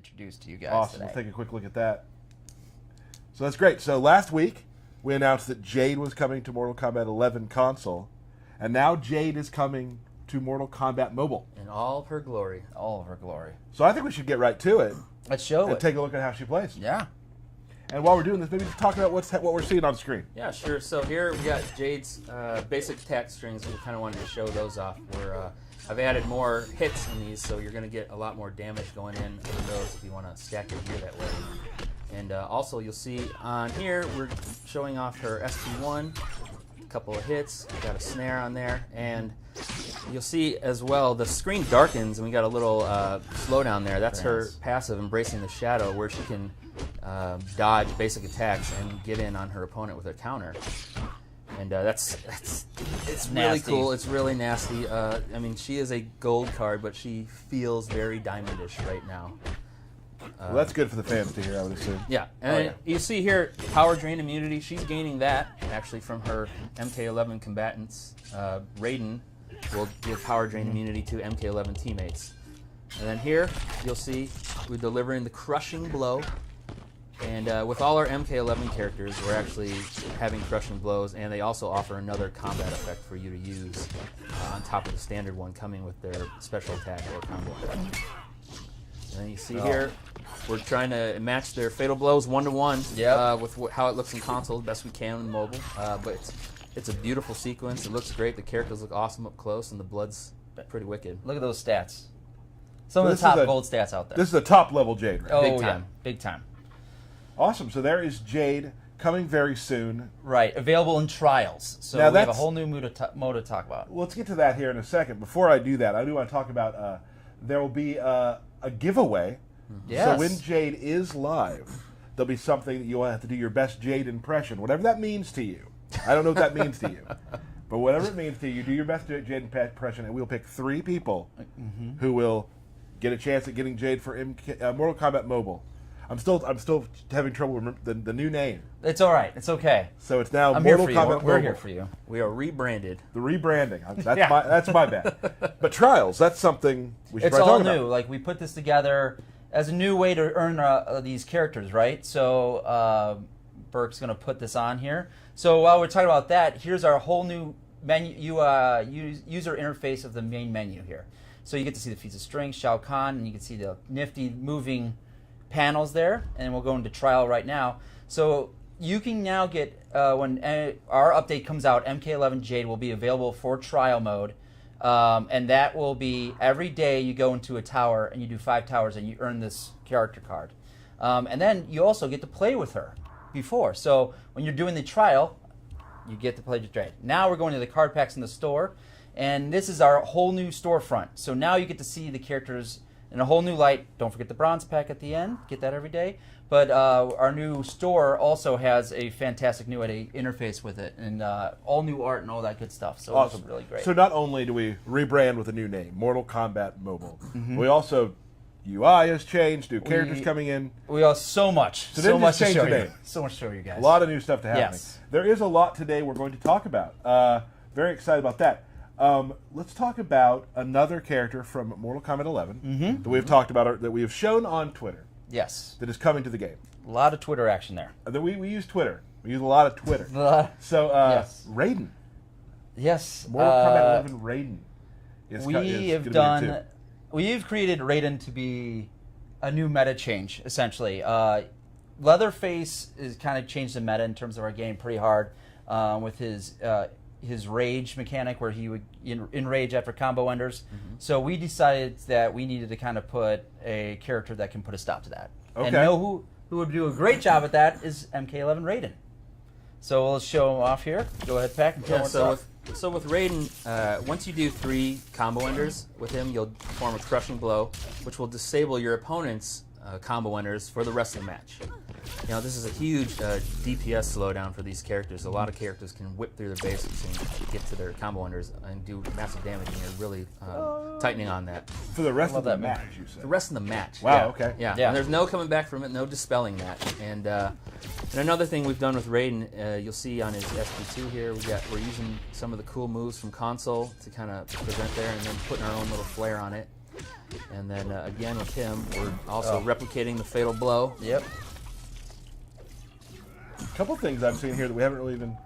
introduce to you guys Awesome. today. Let's take a quick look at that. So that's great. So last week, we announced that Jade was coming to Mortal Kombat 11 console, and now Jade is coming to Mortal Kombat Mobile. In all of her glory. All of her glory. So I think we should get right to it. Let's show and it. take a look at how she plays. Yeah. And while we're doing this, maybe just talk about what we're seeing on screen. Yeah, sure. So here we got Jade's basic attack strings. We kind of wanted to show those off. I've added more hits in these, so you're going to get a lot more damage going in with those if you want to stack your gear that way. And also you'll see on here, we're showing off her SP1, a couple of hits, got a snare on there, and you'll see as well the screen darkens and we got a little slowdown there. That's her passive, Embracing the Shadow, where she can dodge basic attacks and get in on her opponent with a counter. And it's really cool. It's really nasty. I mean, she is a gold card, but she feels very diamondish right now. Well, that's good for the fans to hear, I would assume. Yeah, and you see here, power drain immunity. She's gaining that actually from her MK11 combatants. Raiden will give power drain immunity to MK11 teammates. And then here, you'll see we're delivering the crushing blow. And with all our MK11 characters, we're actually having crushing blows, and they also offer another combat effect for you to use on top of the standard one, coming with their special attack or combo attack. And then you see here, we're trying to match their fatal blows 1-to-1 with how it looks in console the best we can in mobile. But it's a beautiful sequence. It looks great. The characters look awesome up close, and the blood's pretty wicked. Look at those stats. Some of the top gold stats out there. This is a top level Jade, right? Oh, Big time. yeah. Big time. Awesome. So there is Jade coming very soon. Right. Available in trials. So now we have a whole new mode to talk about. Well, let's get to that here in a second. Before I do that, I do want to talk about there will be a giveaway. Yes. So when Jade is live, there'll be something that you'll have to do your best Jade impression, whatever that means to you. I don't know what that means to you. But whatever it means to you, do your best Jade impression, and we'll pick 3 people who will get a chance at getting Jade for Mortal Kombat Mobile. I'm still having trouble remembering the new name. It's all right. It's okay. So it's now I'm Mortal here for you. Kombat Mobile. We're here for you. We are rebranded. The rebranding. That's my bad. But trials, that's something we should It's probably all talk new. about. Like, we put this together as a new way to earn these characters, right? So Burke's going to put this on here. So while we're talking about that, here's our whole new menu, user interface of the main menu here. So you get to see the feats of strength, Shao Kahn, and you can see the nifty moving panels there, and we'll go into trial right now. So you can now get, when our update comes out, MK11 Jade will be available for trial mode, and that will be every day you go into a tower and you do 5 towers and you earn this character card. And then you also get to play with her before. So when you're doing the trial, you get to play with Jade. Now we're going to the card packs in the store, and this is our whole new storefront. So now you get to see the characters in a whole new light. Don't forget the bronze pack at the end. Get that every day. But our new store also has a fantastic new interface with it, and all new art and all that good stuff. So Awesome. It's really great. So not only do we rebrand with a new name, Mortal Kombat Mobile, we also, UI has changed, new characters coming in. We have so much. So So then much just to change show the you. name. So much to show you guys. A lot of new stuff to happen. Yes. There is a lot today we're going to talk about. Very excited about that. Let's talk about another character from Mortal Kombat 11 that we've talked about, that we have shown on Twitter, Yes. that is coming to the game. A lot of Twitter action there. We use Twitter. We use a lot of Twitter. So, Yes. Raiden. Yes. Mortal Kombat 11 Raiden. We've created Raiden to be a new meta change, essentially. Leatherface has kind of changed the meta in terms of our game pretty hard with his rage mechanic, where he would enrage after combo enders. So we decided that we needed to kind of put a character that can put a stop to that. Okay. And who would do a great job at that is MK11 Raiden. So we'll show him off here. Go ahead, Pack, and tell him what's up. So with Raiden, once you do 3 combo enders with him, you'll perform a crushing blow, which will disable your opponent's combo enders for the rest of the match. You know, this is a huge DPS slowdown for these characters. A lot of characters can whip through their basics and get to their combo enders and do massive damage, and you're really tightening on that. For the rest of the that match, you said. The rest of the match. Wow, yeah. okay. Yeah. Yeah. And there's no coming back from it, no dispelling that. And another thing we've done with Raiden, you'll see on his SP2 here, we're using some of the cool moves from console to kind of present there, and then putting our own little flair on it. And then again with him, we're also replicating the Fatal Blow. Yep. A couple things I've seen here that we haven't really even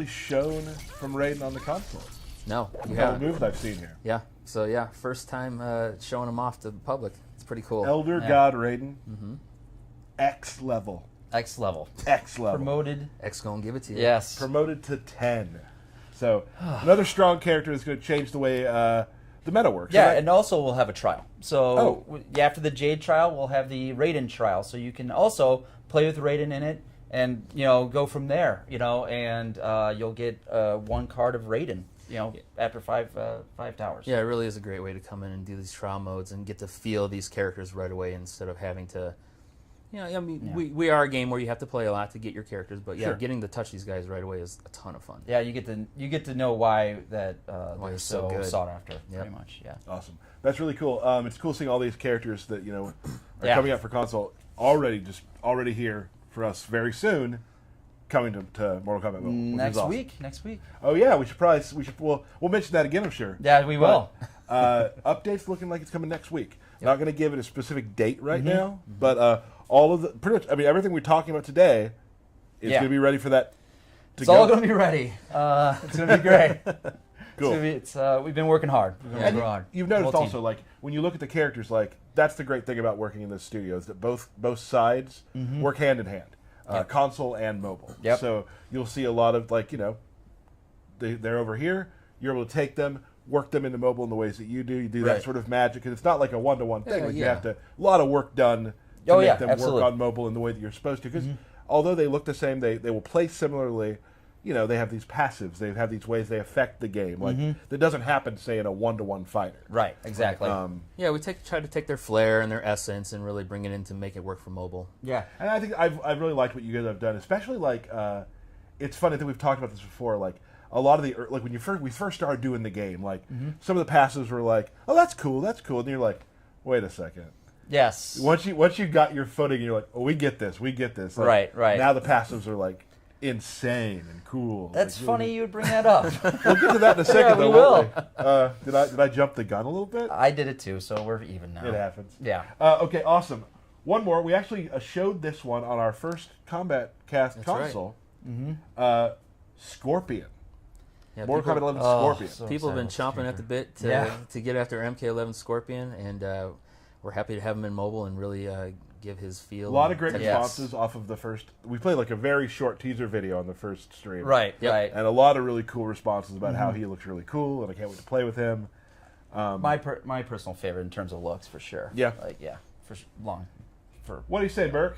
shown from Raiden on the console. No, you A couple have. moves I've seen here. Yeah. So yeah, first time showing him off to the public. It's pretty cool. Elder Yeah. God Raiden. Mm-hmm. X level. X level. X level. Promoted. X gonna give it to you. Yes. Promoted to 10. So another strong character is going to change the way the meta works. Yeah, right? and also we'll have a trial. So Oh. after the Jade trial, we'll have the Raiden trial. So you can also play with Raiden in it, and go from there. And you'll get one card of Raiden. After five towers. Yeah, it really is a great way to come in and do these trial modes and get to feel these characters right away instead of having to. We are a game where you have to play a lot to get your characters, but Sure. getting to touch these guys right away is a ton of fun. Yeah, you get to know why that Why they're it's so so good. sought after. Yep. Pretty much. Yeah. Awesome. That's really cool. It's cool seeing all these characters that are Yeah. coming out for console already here for us very soon, coming to Mortal Kombat Mobile. which is Next awesome. week. Next week. Oh yeah, we'll mention that again, I'm sure. Yeah, we will. Updates looking like it's coming next week. Not going to give it a specific date right now, but all of the pretty much, everything we're talking about today is Yeah. going to be ready for that. It's all going to be ready. It's going to be great. Cool. We've been working hard. And you've noticed Whole also, like, when you look at the characters, like, that's the great thing about working in this studio is that both sides work hand in hand, console and mobile. Yep. So you'll see a lot of, like, they're over here. You're able to take them, work them into mobile in the ways that you do. You do that Right. sort of magic, and it's not like a one-to-one thing. Yeah, Like, you yeah. have to, a lot of work done to Oh, make yeah, them absolutely. work on mobile in the way that you're supposed to. Because although they look the same, they will play similarly. They have these passives. They have these ways they affect the game. Like, that doesn't happen, say, in a one-to-one fighter. Right. Exactly. Yeah, we try to take their flair and their essence and really bring it in to make it work for mobile. yeah. And I think I've really liked what you guys have done, especially like it's funny that we've talked about this before. Like a lot of the like when we first started doing the game, like some of the passives were like, "Oh, that's cool," and you're like, "Wait a second." Yes. Once you got your footing, and you're like, "Oh, we get this. Like, Right. Now the passives are like insane and cool. That's like, funny you would bring that up. We'll get to that in a second, we though. will. Won't we? Did I jump the gun a little bit? I did it too, so we're even now. It happens. Yeah. Okay, awesome. One more. We actually showed this one on our first Combat Cast That's right. console. Scorpion. Yeah, Mortal Kombat 11 Oh, Scorpion. so people have been excited chomping at the bit Yeah. to get after MK11 Scorpion, and we're happy to have him in mobile and really give his feel. A lot of great and- Yes. responses off of the first. We played like a very short teaser video on the first stream. Right. Yep. Right. And a lot of really cool responses about how he looks really cool, and I can't wait to play with him. My personal favorite in terms of looks, for sure. Yeah. What do you say, Burke?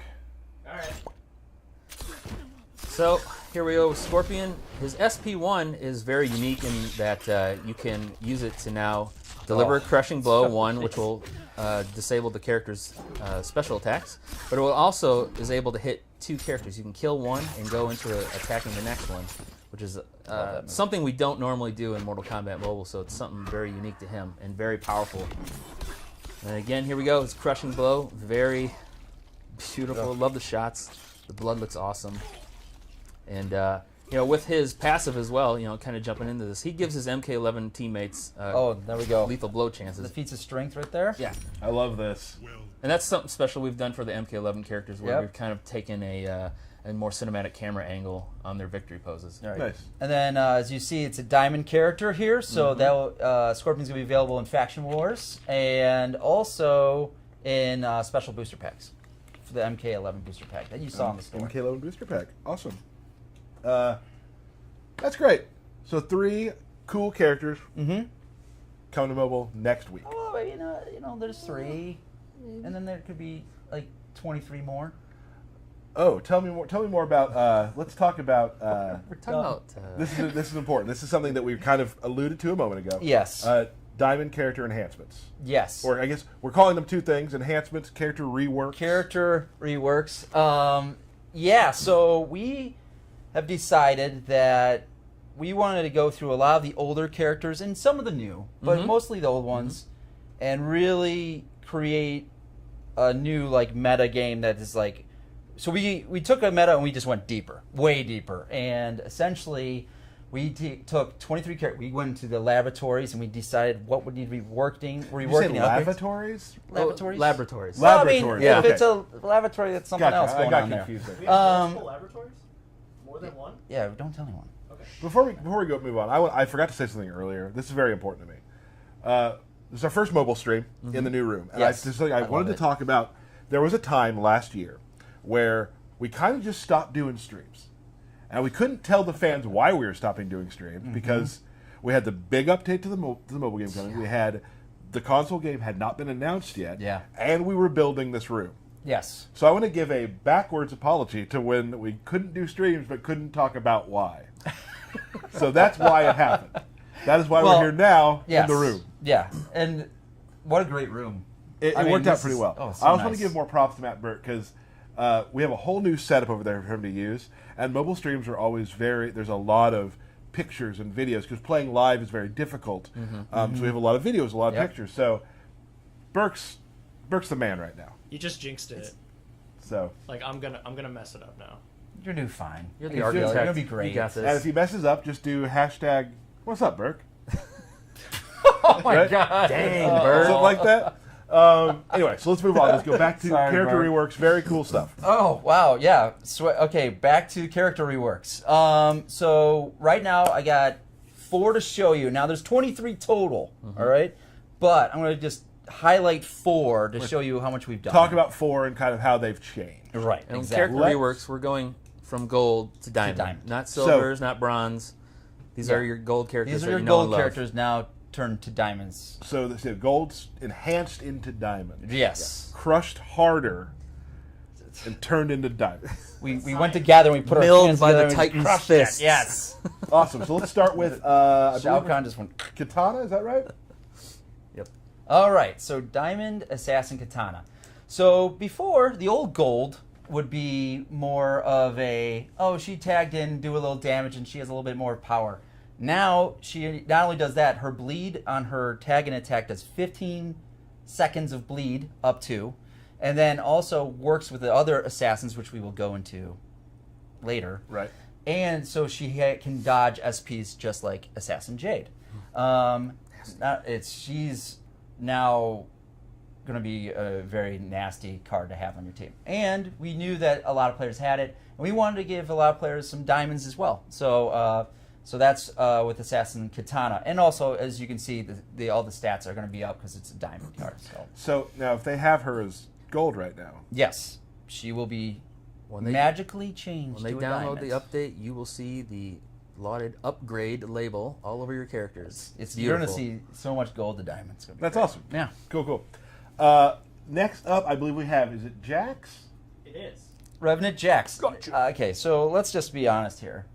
So here we go with Scorpion. His SP1 is very unique in that you can use it to now deliver a crushing blow, one which will disable the character's special attacks, but it will also is able to hit two characters. You can kill one and go into attacking the next one, which is something we don't normally do in Mortal Kombat Mobile, so it's something very unique to him and very powerful. And again, here we go. It's crushing blow. Very beautiful. Love the shots. The blood looks awesome. And with his passive as well, kind of jumping into this, he gives his MK11 teammates There we go. lethal blow chances. The feats of strength right there. Yeah, I love this. and that's something special we've done for the MK11 characters, where Yep. we've kind of taken a more cinematic camera angle on their victory poses. All right. Nice. And then, as you see, it's a diamond character here, so that Scorpion's gonna be available in Faction Wars and also in special booster packs for the MK11 booster pack that you saw in the store. MK11 booster pack. Awesome. That's great. So 3 cool characters coming to mobile next week. Well, there's 3, and then there could be like 23 more. Oh, tell me more about. Let's talk about. We're talking about This is important. This is something that we kind of alluded to a moment ago. Yes. Diamond character enhancements, Yes. or I guess we're calling them 2 things: enhancements, character rework. Character reworks. So we have decided that we wanted to go through a lot of the older characters and some of the new, but mostly the old ones, and really create a new meta game that is like. So we took a meta and we just went deeper, way deeper, and essentially We took 23 characters. We went to the laboratories and we decided what would need to be reworking. You say lavatories? Laboratories. Laboratories. Well, I mean, Laboratories, if okay. it's a laboratory, that's something Gotcha. else going I got on confused there. there. We have multiple laboratories? More than one? Yeah, don't tell anyone. Okay. Before we go move on, I forgot to say something earlier. This is very important to me. This is our first mobile stream in the new room, and Yes. I love wanted to it. talk about. There was a time last year where we kind of just stopped doing streams, and we couldn't tell the fans why we were stopping doing streams because we had the big update to the mobile game coming. We had the console game had not been announced yet, Yeah. and we were building this room. Yes. So I want to give a backwards apology to when we couldn't do streams but couldn't talk about why. So that's why it happened. That is why Well, we're here now Yes. in the room. Yeah, and what a great room. It I mean, worked out this pretty is- well. oh, so I also want nice. to give more props to Matt Burke because we have a whole new setup over there for him to use. And mobile streams are always there's a lot of pictures and videos because playing live is very difficult. So we have a lot of videos, a lot of Yep. pictures. So Burke's the man right now. You just jinxed it. So Like I'm gonna mess it up now. You're doing fine. You're the You're architect. gonna be great. You got this. and if he messes up, just do hashtag What's up, Burke? Oh my Right? god! Dang, Oh. Bird. Something like that. Anyway, so let's move on. Let's go back to Sorry, character Bart. reworks. Very cool stuff. Oh wow, yeah. Okay, back to character reworks. So right now I got 4 to show you. Now there's 23 total. All right, but I'm gonna just highlight 4 to show you how much we've done. Talk about 4 and kind of how they've changed. right. And Exactly. character reworks, we're going from gold to diamond. diamond. Not silvers, not bronze. These Yeah. are your gold characters. These are that your you know and gold love. characters now turned to diamonds. So the gold's enhanced into diamond, Yes. crushed harder, and turned into diamond. We went together and we put our Milled hands by together the and Titan's crushed fists. it. Yes. Awesome. So let's start with I Shao believe Kahn just went. Katana. Is that right? Yep. All right, so Diamond Assassin Katana. So before, the old gold would be more of a, oh, she tagged in, do a little damage, and she has a little bit more power. Now, she not only does that, her bleed on her tag and attack does 15 seconds of bleed up to, and then also works with the other assassins, which we will go into later. Right. And so she can dodge SPs just like Assassin Jade. She's now going to be a very nasty card to have on your team. And we knew that a lot of players had it, and we wanted to give a lot of players some diamonds as well. So that's with Assassin Katana. And also, as you can see, all the stats are going to be up because it's a diamond card. So now, if they have her as gold right now, Yes, she will be When they, magically changed when they to a download diamond. the update, you will see the lauded upgrade label all over your characters. It's You're going to beautiful. see so much gold to diamonds. It's gonna be that's great. awesome. Yeah. Cool. Next up, I believe we have, is it Jax? It is. Revenant Jax. Gotcha. Okay, so let's just be honest here.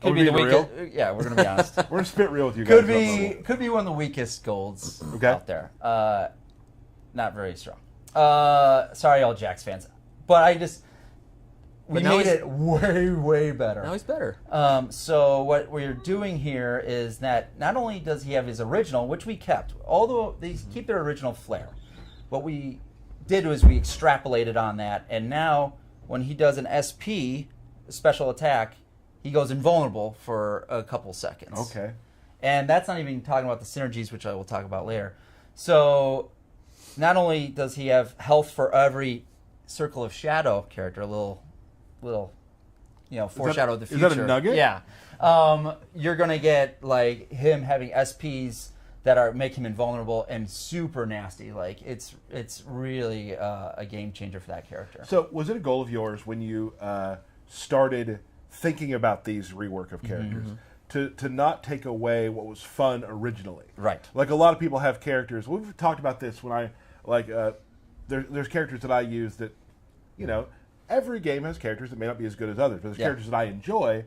Are Could we be the being weakest. Yeah, we're gonna be honest. We're going to spit real with you guys. could about be mobile. could be one of the weakest golds Okay. out there. Not very strong. Sorry, all Jax fans, but we But now made he's- it way better. Now he's better. So what we're doing here is that not only does he have his original, which we kept, although they keep their original flair, what we did was we extrapolated on that, and now when he does an SP, special attack, he goes invulnerable for a couple seconds. Okay. And that's not even talking about the synergies, which I will talk about later. So not only does he have health for every Circle of Shadow character, a little foreshadow of the is future. that a nugget? Yeah. You're gonna get like him having SPs that make him invulnerable and super nasty. Like it's really a game changer for that character. So, was it a goal of yours when you started thinking about these rework of characters to not take away what was fun originally? Right. Like a lot of people have characters. We've talked about this when I there's characters that I use that, every game has characters that may not be as good as others, but there's Yeah. characters that I enjoy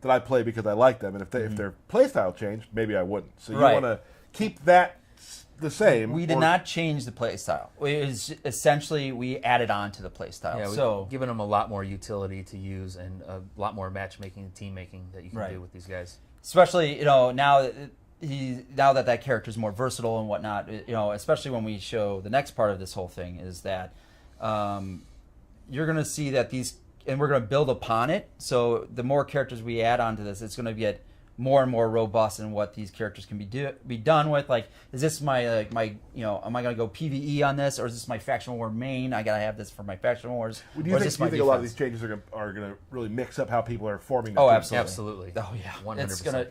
that I play because I like them, and if their playstyle changed, maybe I wouldn't. So you Right. want to keep that the same. We did or- not change the playstyle. It was essentially we added on to the playstyle. Yeah, so we've given them a lot more utility to use and a lot more matchmaking and team making that you can Right. do with these guys. especially now that that character is more versatile and whatnot, especially when we show the next part of this whole thing is that you're going to see that these, and we're going to build upon it. So the more characters we add onto this, it's going to get more and more robust in what these characters can be done with. Like, is this my am I gonna go PvE on this, or is this my faction war main? I gotta have this for my faction wars. Do you think a lot of these changes are going to really mix up how people are forming their teams? Absolutely. Absolutely. Oh yeah, 100%. It's gonna.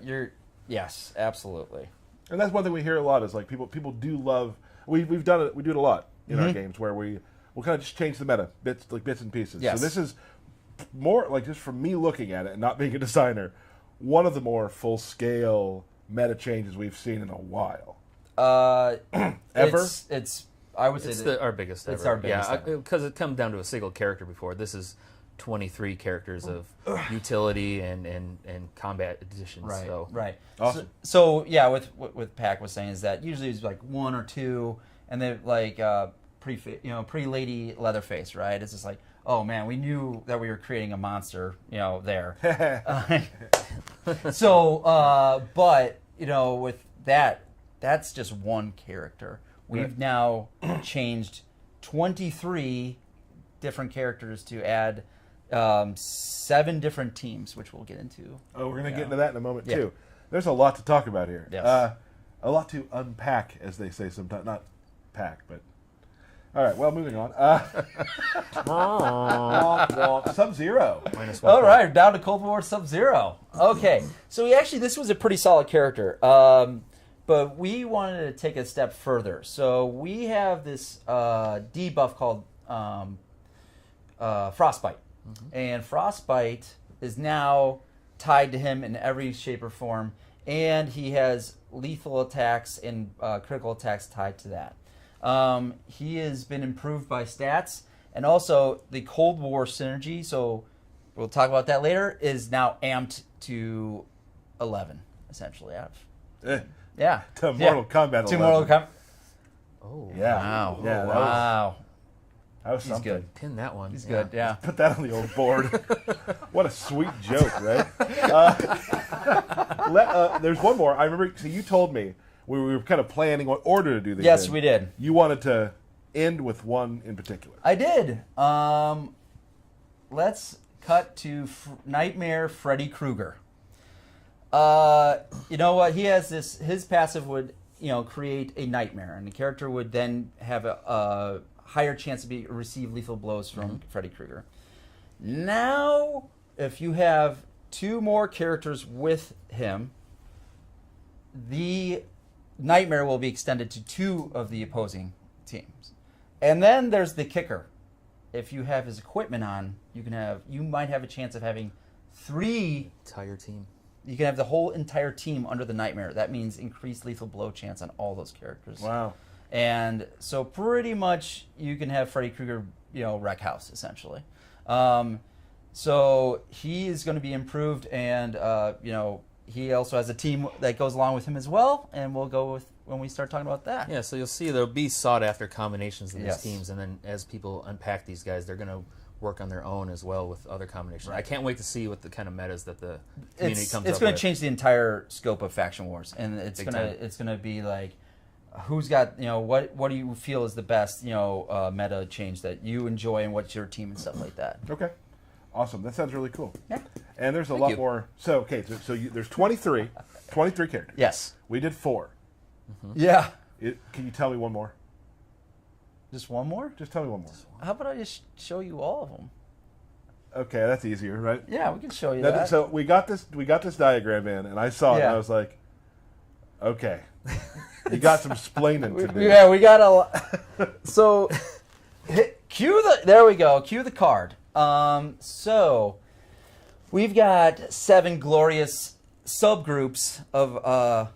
Yes, absolutely. And that's one thing we hear a lot is like people do love. We've done it. We do it a lot in our games where we'll kind of just change the meta bits and pieces. Yes. So this is more like, just from me looking at it and not being a designer, one of the more full scale meta changes we've seen in a while. Ever? It's I would say It's that our biggest ever. It's our biggest ever. Because it comes down to a single character before. This is 23 characters of utility and combat additions. Right, So. Awesome. So yeah, with Pac was saying is that usually it's like one or two, and they're like pretty lady Leatherface, right? It's just like, oh man, we knew that we were creating a monster, there. But with that's just one character. We've now changed 23 different characters to add 7 different teams, which we'll get into. Oh, we're going to get into that in a moment Yeah. too. There's a lot to talk about here. Yes. A lot to unpack, as they say sometimes. Not pack, but... All right, well, moving on. Sub-Zero. -1 All right, down to Cold War Sub-Zero. Okay, so this was a pretty solid character, but we wanted to take a step further. So we have this debuff called Frostbite, and Frostbite is now tied to him in every shape or form, and he has lethal attacks and critical attacks tied to that. He has been improved by stats, and also the Cold War synergy, so we'll talk about that later, is now amped to 11, essentially. Yeah. To Mortal Kombat 11. To Mortal Kombat. Oh. Yeah. Wow. Yeah, Wow. That was He's something. good. Pin that one. He's good, yeah. Put that on the old board. What a sweet joke, right? There's one more. I remember, so you told me we were kind of planning what order to do these Yes, in. we did. You wanted to end with one in particular. I did. Let's cut to Nightmare Freddy Krueger. You know what? He has this. His passive would, create a nightmare, and the character would then have a higher chance to receive lethal blows from Freddy Krueger. Now, if you have 2 more characters with him, the nightmare will be extended to 2 of the opposing teams. And then there's the kicker. If you have his equipment on, you might have a chance of having 3 Entire team. You can have the whole entire team under the nightmare. That means increased lethal blow chance on all those characters. Wow. And so pretty much you can have Freddy Krueger, wreck house, essentially. So he is going to be improved, and, he also has a team that goes along with him as well, and we'll go with when we start talking about that. Yeah, so you'll see there'll be sought-after combinations in these Yes. teams, and then as people unpack these guys, they're going to work on their own as well with other combinations. Right. I can't wait to see what the kind of metas that the community comes It's up going with. to change the entire scope of Faction Wars, and Big time. it's going to be like, who's got, what do you feel is the best, meta change that you enjoy, and what's your team and stuff like that. Okay. Awesome. That sounds really cool. Yeah. And there's a Thank lot you. more. So, okay, there's 23 characters. Yes. We did 4. Yeah. Can you tell me one more? Just one more? Just tell me one more. How about I just show you all of them? Okay, that's easier, right? Yeah, we can show you Now, that. so we got this diagram in, and I saw it, and Yeah. I was like, okay, you got some splaining to do. Yeah, we got a lot. So, there we go. Cue the card. So, we've got 7 glorious subgroups of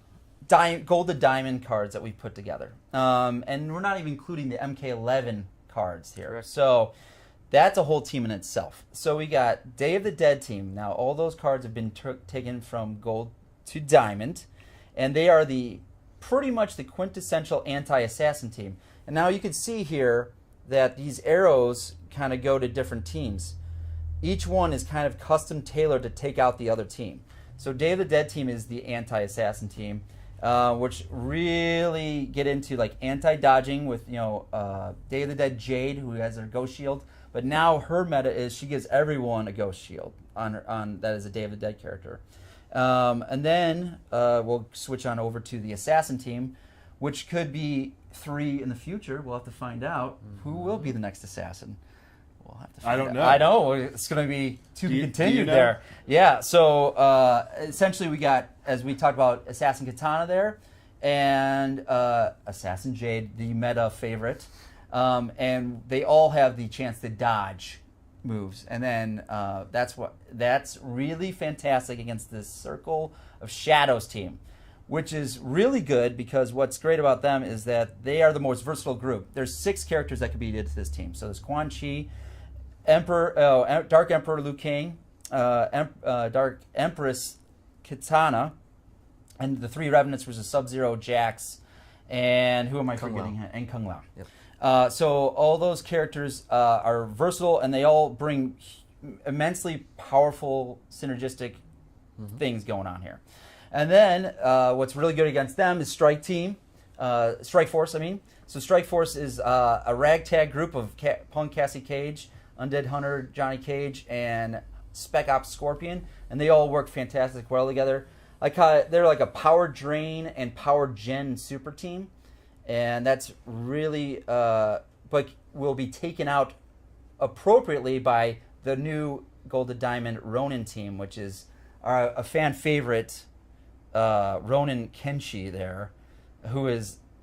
gold to diamond cards that we put together. And we're not even including the MK11 cards here. Correct. So, that's a whole team in itself. So we got Day of the Dead team. Now, all those cards have been taken from gold to diamond, and they are pretty much the quintessential anti-assassin team. And now you can see here that these arrows kind of go to different teams. Each one is kind of custom tailored to take out the other team. So Day of the Dead team is the anti-assassin team, which really get into like anti-dodging with Day of the Dead Jade, who has her ghost shield. But now her meta is she gives everyone a ghost shield on that is a Day of the Dead character. And then we'll switch on over to the assassin team, which could be 3 in the future. We'll have to find out who will be the next assassin. We'll have to find I don't out. know. I know. It's going to be to be do continued you know? there. Yeah. So essentially, we got, as we talked about, Assassin Katana there, and Assassin Jade, the meta favorite, and they all have the chance to dodge moves, and then that's really fantastic against this Circle of Shadows team, which is really good because what's great about them is that they are the most versatile group. There's 6 characters that could be added to this team. So there's Quan Chi, Dark Emperor Liu Kang, Dark Empress Katana, and the 3 Revenants was Sub-Zero, Jax, and who am I forgetting? And Kung Lao. Yep. So all those characters are versatile, and they all bring immensely powerful, synergistic things going on here. And then what's really good against them is Strike Force. I mean, so Strike Force is a ragtag group of Punk Cassie Cage, Undead Hunter Johnny Cage, and Spec Ops Scorpion, and they all work fantastic well together. They're like a power drain and power gen super team, and that's really but will be taken out appropriately by the new Golden Diamond Ronin team, which is a fan favorite Ronin Kenshi there, who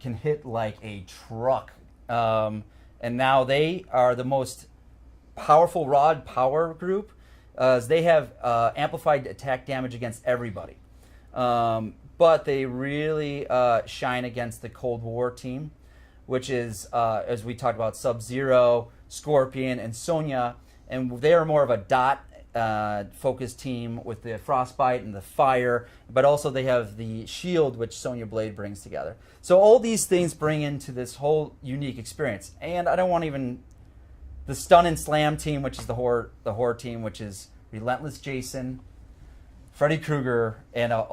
can hit like a truck, and now they are the most powerful rod power group, as they have amplified attack damage against everybody. But they really shine against the Cold War team, which is, as we talked about, Sub-Zero, Scorpion, and Sonya, and they are more of a dot focused team with the Frostbite and the fire, but also they have the shield, which Sonya Blade brings together. So all these things bring into this whole unique experience. And I don't want even the Stun and Slam team, which is the horror team, which is Relentless Jason, Freddy Krueger, and I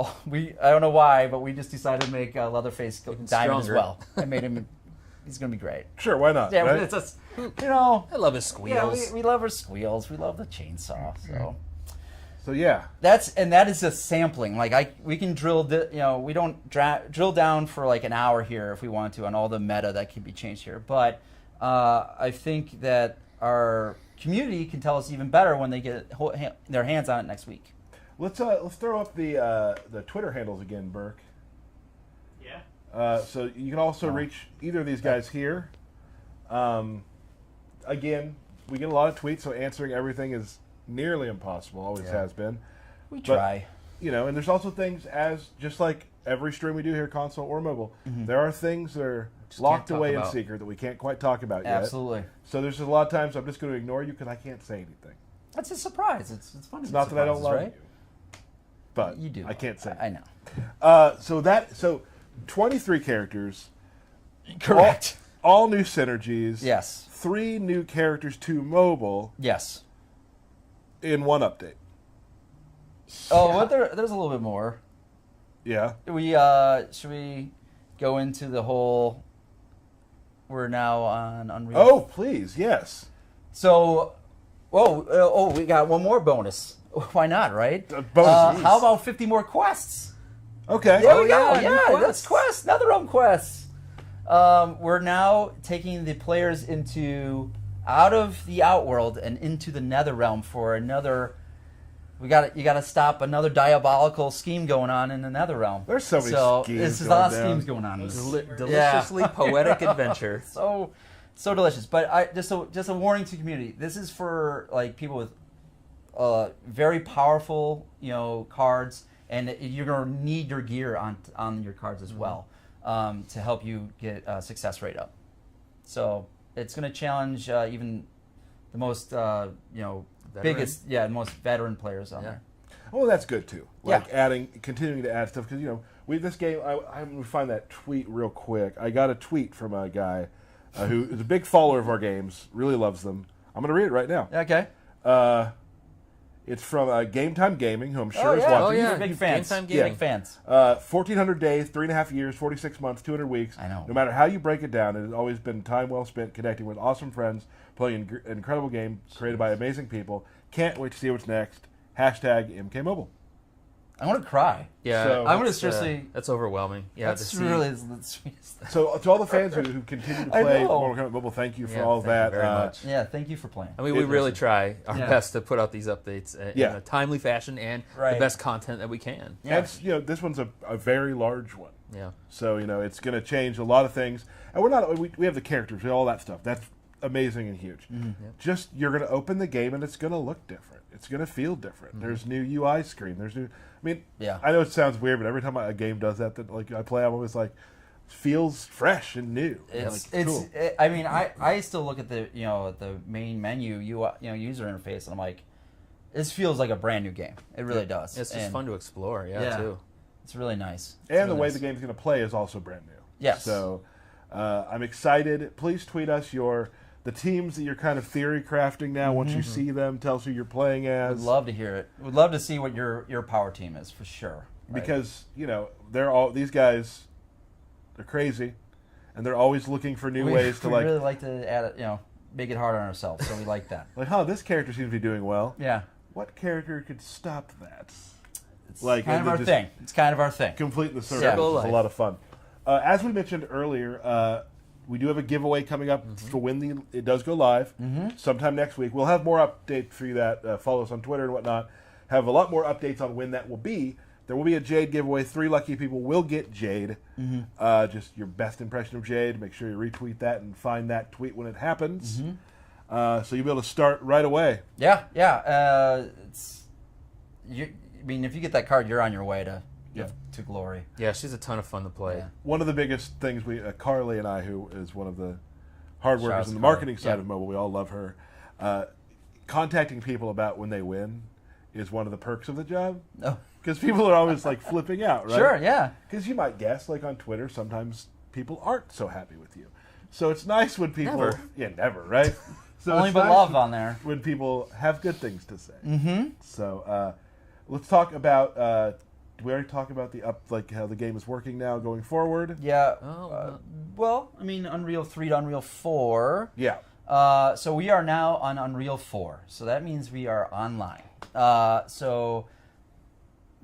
don't know why, but we just decided to make Leatherface Diamond as stronger. well. I made him. He's gonna be great. Sure, why not? Yeah, right? it's just, I love his squeals. Yeah, we love our squeals. We love the chainsaw. So yeah, that is a sampling. Like we can drill. We don't drill down for like an hour here if we want to on all the meta that can be changed here. But I think that our community can tell us even better when they get their hands on it next week. let's throw up the Twitter handles again, Burke. Yeah. So you can also reach either of these guys here. Again, we get a lot of tweets, so answering everything is nearly impossible. Always has been. We try. And there's also things, as just like every stream we do here, console or mobile, there are things that are locked can't away talk in about. secret that we can't quite talk about yet. Absolutely. So there's just a lot of times I'm just going to ignore you because I can't say anything. That's a surprise. It's fun. It's not that I don't love right? you, but You do. I can't say. I know. So 23 characters. Correct. All new synergies. Yes. 3 new characters to mobile Yes. in one update. Oh, what there's a little bit more. Yeah. Should we go into the whole? We're now on Unreal. Oh, please, yes. So, we got one more bonus. Why not, right? Bonus. How about 50 more quests? Okay. There we yeah, go. new Yeah, quests. that's quests. Another quests. We're now taking the players out of the Outworld and into the Nether Realm for another. You got to stop another diabolical scheme going on in the Nether Realm. There's so many schemes There's a going lot of down. schemes going on. Deliciously poetic adventure. So delicious. But just a warning to the community. This is for like people with very powerful cards, and you're gonna need your gear on your cards as well to help you get success rate up. So it's gonna challenge even the most biggest, most veteran players on there. Well, that's good too. Like Yeah. continuing to add stuff because this game. I'm gonna find that tweet real quick. I got a tweet from a guy who is a big follower of our games, really loves them. I'm gonna read it right now. Okay. It's from Game Time Gaming, who I'm sure Oh, is yeah. watching. Oh, yeah. You're big fans. Game Time Gaming. Big fans. 1,400 days, 3.5 years, 46 months, 200 weeks. I know. No matter how you break it down, it has always been time well spent connecting with awesome friends, playing an incredible game created by amazing people. Can't wait to see what's next. #MKMobile. I'm gonna cry. Yeah, So- I'm gonna that's, seriously. that's overwhelming. Yeah, That's to see. really the sweetest thing. So to all the fans who continue to I play know. Mortal Kombat Mobile, thank you for Yeah, all of that. thank you very much. Yeah, thank you for playing. I mean, we It really is. try our Yeah. best to put out these updates in Yeah. a timely fashion and Right. the best content that we can. Yeah. And this one's a very large one. Yeah. So, it's going to change a lot of things. And we have the characters, all that stuff. That's amazing and huge. Just, you're going to open the game and it's going to look different. It's going to feel different. There's new UI screen. There's new, Yeah. I know it sounds weird, but every time a game does that I play, I'm always like, feels fresh and new. Cool. I mean, I still look at the the main menu user interface, and I'm like, this feels like a brand new game. It really does. It's just And fun to explore, too. It's really nice. It's And the really way nice. the game's going to play is also brand new. Yes. So I'm excited. Please tweet us the teams that you're kind of theory crafting now. Once you see them, tell us who you're playing as. Would love to hear it. Would love to see what your power team is for sure. Right? Because these guys, they're crazy, and they're always looking for new ways to we really like to add it, make it hard on ourselves. So we like that. this character seems to be doing well. Yeah. What character could stop that? It's Like, kind and of our just- thing. It's kind of our thing. Complete the circle. Yeah. Circle of It's a life. lot of fun. As we mentioned earlier, we do have a giveaway coming up for when it does go live sometime next week. We'll have more updates for you that follow us on Twitter and whatnot. Have a lot more updates on when that will be. There will be a Jade giveaway. 3 lucky people will get Jade. Just your best impression of Jade. Make sure you retweet that and find that tweet when it happens. So you'll be able to start right away. Yeah. If you get that card, you're on your way to glory. Yeah, she's a ton of fun to play. Yeah. One of the biggest things Carly and I, who is one of the hard Shout out workers to in the Carly. marketing side Yeah. of mobile, we all love her. Contacting people about when they win is one of the perks of the job. Oh. Because people are always flipping out, right? Sure. Yeah. Because you might guess, on Twitter, sometimes people aren't so happy with you. So it's nice when people... Never. Yeah, never, right? So Only it's but nice love on there. when people have good things to say. Mm-hmm. So let's talk about... did we already talk about how the game is working now going forward? Yeah. Oh, Unreal 3 to Unreal 4. Yeah. So we are now on Unreal 4. So that means we are online. So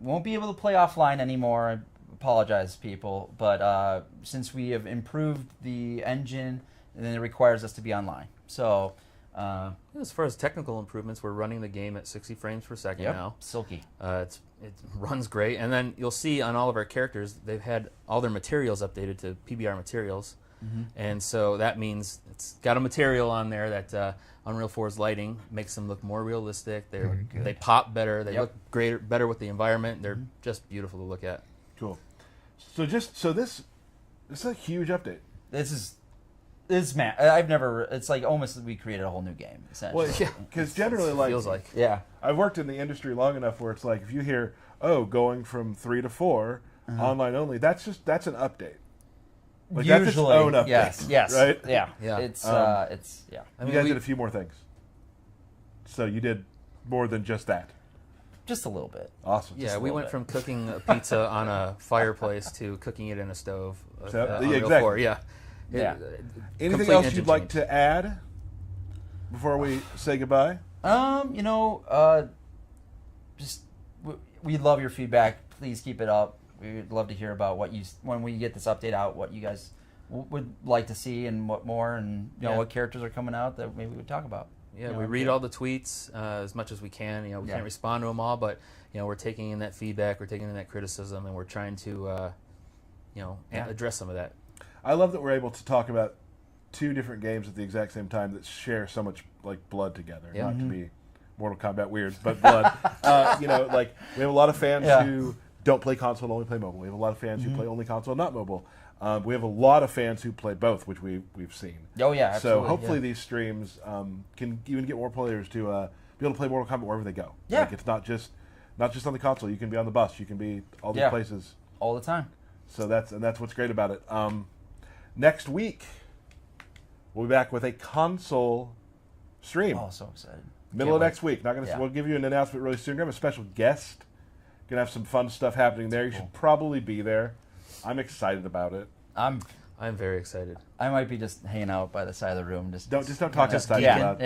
won't be able to play offline anymore. I apologize, people. But since we have improved the engine, then it requires us to be online. So As far as technical improvements, we're running the game at 60 frames per second now. silky. It runs great, and then you'll see on all of our characters they've had all their materials updated to PBR materials, and so that means it's got a material on there that Unreal 4's lighting makes them look more realistic. They pop better. They look better with the environment. They're just beautiful to look at. Cool. So this is a huge update. This man. I've never. It's like almost we created a whole new game. Essentially. Well, yeah, because generally, Feels like Yeah. I've worked in the industry long enough where it's like if you hear, going from 3 to 4 online only, that's an update. That's its Usually, own update. yes, right? yeah. Yeah. It's I You mean, guys we- did a few more things, so you did more than just that. just a little bit. Awesome. Yeah, we little went bit. from cooking a pizza on a fireplace to cooking it in a stove. So, on yeah, Unreal exactly. 4, yeah. Yeah. Anything Complete else engine you'd like change. to add before we say goodbye? Just we love your feedback. Please keep it up. We'd love to hear about when we get this update out, what you guys would like to see and what more, and Yeah. what characters are coming out that maybe we would talk about. Yeah, You know, we read all the tweets as much as we can. We can't respond to them all, but we're taking in that feedback, we're taking in that criticism, and we're trying to, address some of that. I love that we're able to talk about 2 different games at the exact same time that share so much blood together. Yeah. Not to be Mortal Kombat weird, but blood. We have a lot of fans who don't play console and only play mobile. We have a lot of fans who play only console and not mobile. We have a lot of fans who play both, which we've seen. Oh yeah, absolutely. So hopefully these streams can even get more players to be able to play Mortal Kombat wherever they go. Yeah. It's not just on the console. You can be on the bus. You can be all these places. all the time. So that's what's great about it. Next week, we'll be back with a console stream. Oh, so excited. Middle of next week. Yeah. We'll give you an announcement really soon. We're going to have a special guest. Gonna have some fun stuff happening there. You should probably be there. I'm excited about it. I'm very excited. I might be just hanging out by the side of the room. Don't talk outside. Yeah. And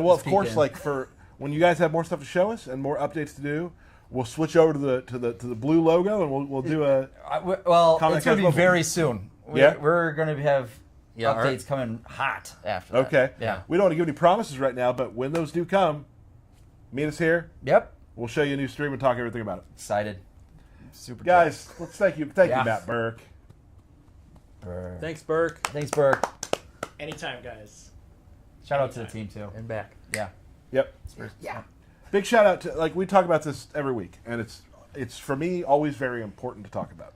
of Just course, peeking. for when you guys have more stuff to show us and more updates to do, we'll switch over to the blue logo, and we'll do a. Well, Comic it's going to be Cast very soon. Yeah? We're going to have Yeah, updates coming hot after that. Okay. Yeah. We don't want to give any promises right now, but when those do come, meet us here. Yep. We'll show you a new stream and talk everything about it. Excited. Super Guys, let's thank you, Yeah. Matt Burke. jacked. Thanks, Burke. Thanks, Burke. Anytime, guys. Shout out to the team too. And back. Yeah. Yep. Yeah. Big shout out to we talk about this every week, and it's for me always very important to talk about.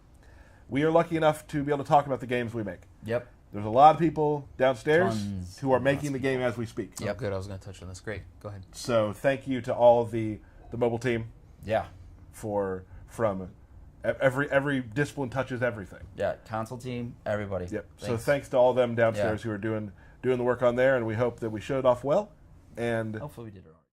We are lucky enough to be able to talk about the games we make. Yep. There's a lot of people downstairs Tons. who are making the game as we speak. Yep. Good. I was going to touch on this. Great. Go ahead. So thank you to all of the mobile team Yeah. from every discipline touches everything. Yeah. Console team. Everybody. Yep. So thanks to all of them downstairs who are doing the work on there, and we hope that we showed it off well. And Hopefully we did it right.